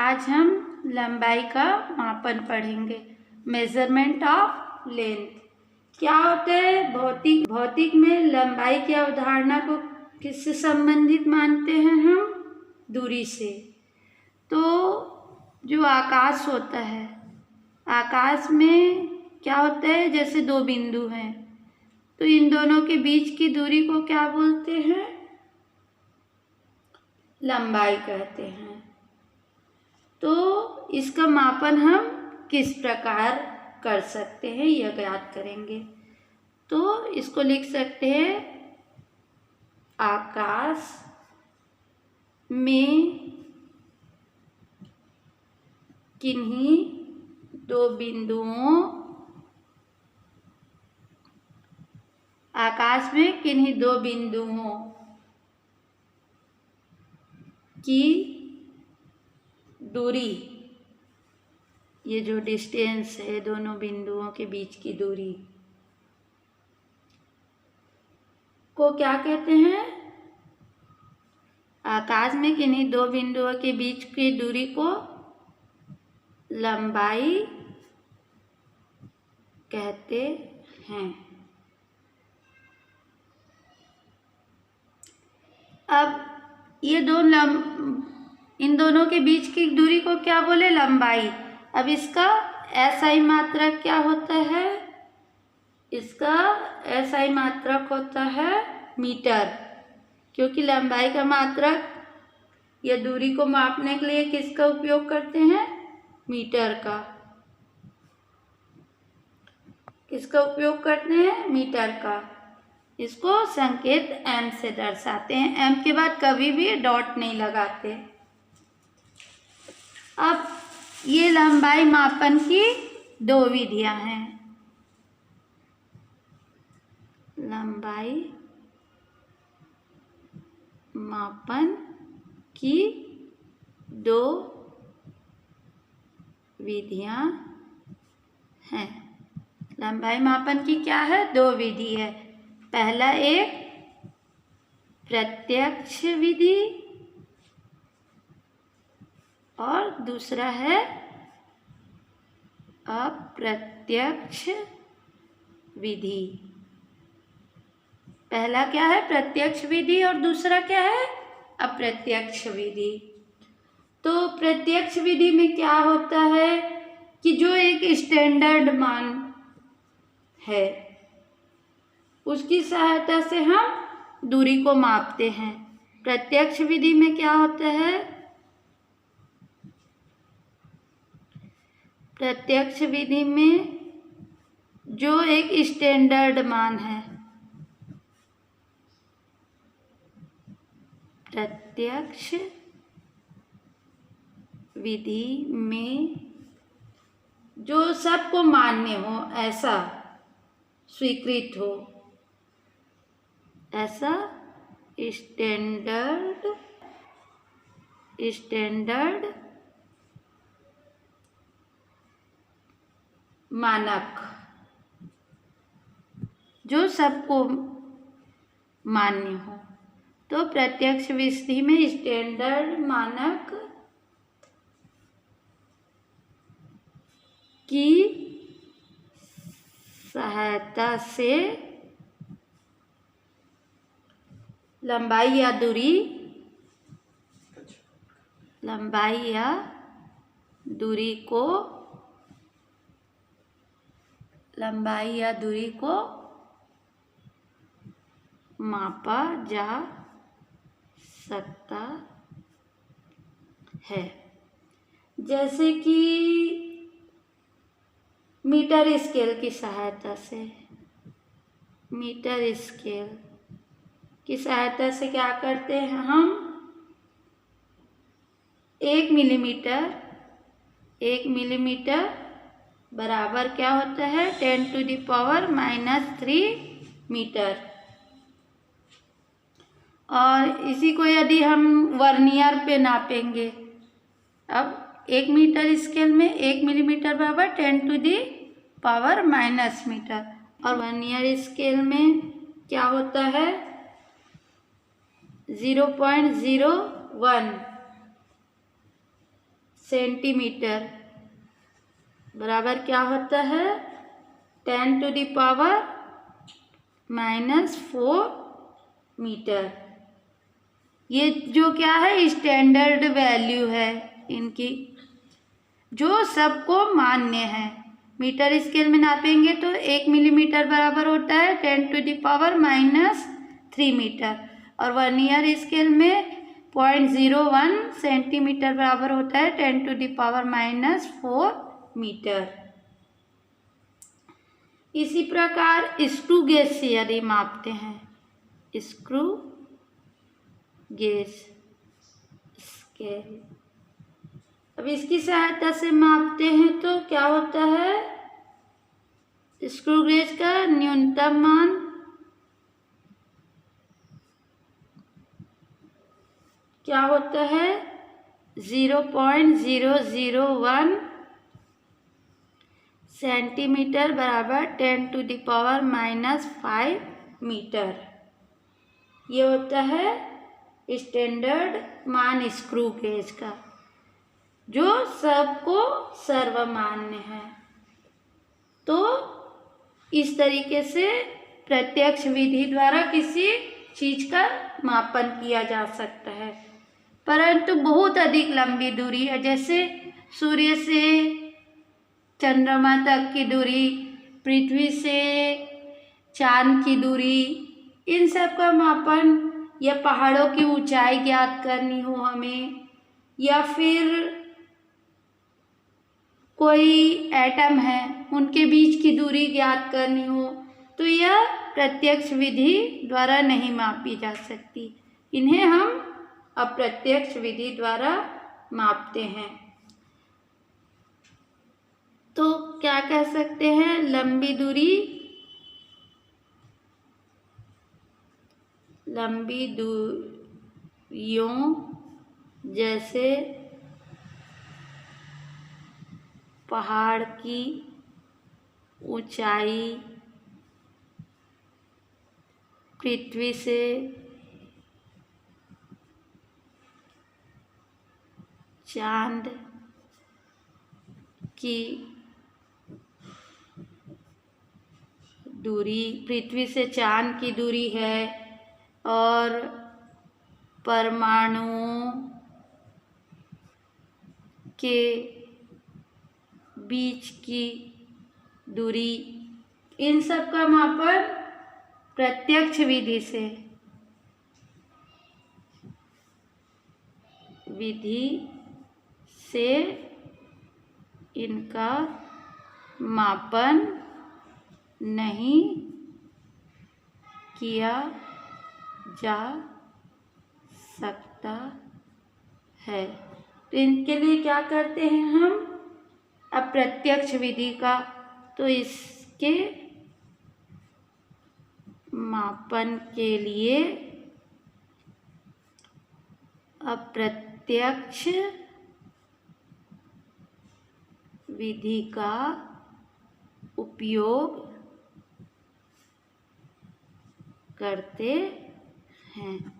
आज हम लंबाई का मापन पढ़ेंगे। मेजरमेंट ऑफ लेंथ क्या होता है? भौतिक में लंबाई की अवधारणा को किससे संबंधित मानते हैं हम? दूरी से। तो जो आकाश होता है, आकाश में क्या होता है? जैसे दो बिंदु हैं, तो इन दोनों के बीच की दूरी को क्या बोलते हैं? लंबाई कहते हैं। तो इसका मापन हम किस प्रकार कर सकते हैं, यह ज्ञात करेंगे। तो इसको लिख सकते हैं, आकाश में किन्हीं दो बिंदुओं की दूरी, ये जो डिस्टेंस है दोनों बिंदुओं के बीच की दूरी को क्या कहते हैं? आकाश में किन्हीं दो बिंदुओं के बीच की दूरी को लंबाई कहते हैं। अब ये इन दोनों के बीच की दूरी को क्या बोले? लंबाई। अब इसका एसआई मात्रक क्या होता है? इसका एसआई मात्रक होता है मीटर, क्योंकि लंबाई का मात्रक या दूरी को मापने के लिए किसका उपयोग करते हैं? मीटर का। किसका उपयोग करते हैं? मीटर का। इसको संकेत एम से दर्शाते हैं। एम के बाद कभी भी डॉट नहीं लगाते। अब ये लंबाई मापन की दो विधियां हैं। लंबाई मापन की दो विधियां हैं। लंबाई मापन की क्या है? दो विधि है। पहला एक प्रत्यक्ष विधि और दूसरा है अप्रत्यक्ष विधि। पहला क्या है? प्रत्यक्ष विधि और दूसरा क्या है? अप्रत्यक्ष विधि। तो प्रत्यक्ष विधि में क्या होता है कि जो एक स्टैंडर्ड मान है उसकी सहायता से हम दूरी को मापते हैं। प्रत्यक्ष विधि में क्या होता है? प्रत्यक्ष विधि में जो एक स्टैंडर्ड मान है, प्रत्यक्ष विधि में जो सबको मान्य हो, ऐसा स्वीकृत हो, ऐसा स्टैंडर्ड मानक, जो सबको मान्य हो। तो प्रत्यक्ष विधि में स्टैंडर्ड मानक की सहायता से लंबाई या दूरी को मापा जा सकता है। जैसे कि मीटर स्केल की सहायता से, मीटर स्केल की सहायता से क्या करते हैं हम? 1 मिलीमीटर बराबर क्या होता है? 10⁻³ मीटर। और इसी को यदि हम वर्नियर पे नापेंगे, अब 1 मीटर स्केल में 1 मिलीमीटर बराबर 10⁻⁻ मीटर, और वर्नियर स्केल में क्या होता है? 0.01 सेंटीमीटर बराबर क्या होता है 10⁻⁻⁴ मीटर। ये जो क्या है स्टैंडर्ड वैल्यू है इनकी, जो सबको मान्य है। मीटर स्केल में नापेंगे तो 1 मिलीमीटर बराबर होता है 10⁻³ मीटर, और वर्नियर स्केल में 0.01 सेंटीमीटर बराबर होता है 10⁻⁴ मीटर। इसी प्रकार स्क्रू गेज से यदि मापते हैं, स्क्रू गेज स्केल, अब इसकी सहायता से मापते हैं तो क्या होता है स्क्रू गेज का न्यूनतम मान क्या होता है 0.001 सेंटीमीटर बराबर 10⁻⁵ मीटर। ये होता है स्टैंडर्ड मान स्क्रू गेज का, जो सबको सर्वमान्य है। तो इस तरीके से प्रत्यक्ष विधि द्वारा किसी चीज का मापन किया जा सकता है। परंतु बहुत अधिक लंबी दूरी है, जैसे सूर्य से चंद्रमा तक की दूरी, पृथ्वी से चांद की दूरी, इन सब का मापन, या पहाड़ों की ऊंचाई ज्ञात करनी हो हमें, या फिर कोई एटम है उनके बीच की दूरी ज्ञात करनी हो, तो यह प्रत्यक्ष विधि द्वारा नहीं मापी जा सकती। इन्हें हम अप्रत्यक्ष विधि द्वारा मापते हैं। तो क्या कह सकते हैं, लंबी दूरियों जैसे पहाड़ की ऊंचाई, पृथ्वी से चांद की दूरी, पृथ्वी से चांद की दूरी है, और परमाणुओं के बीच की दूरी, इन सब का मापन प्रत्यक्ष विधि से इनका मापन नहीं किया जा सकता है। तो इनके लिए क्या करते हैं हम अप्रत्यक्ष विधि का, तो इसके मापन के लिए अप्रत्यक्ष विधि का उपयोग करते हैं।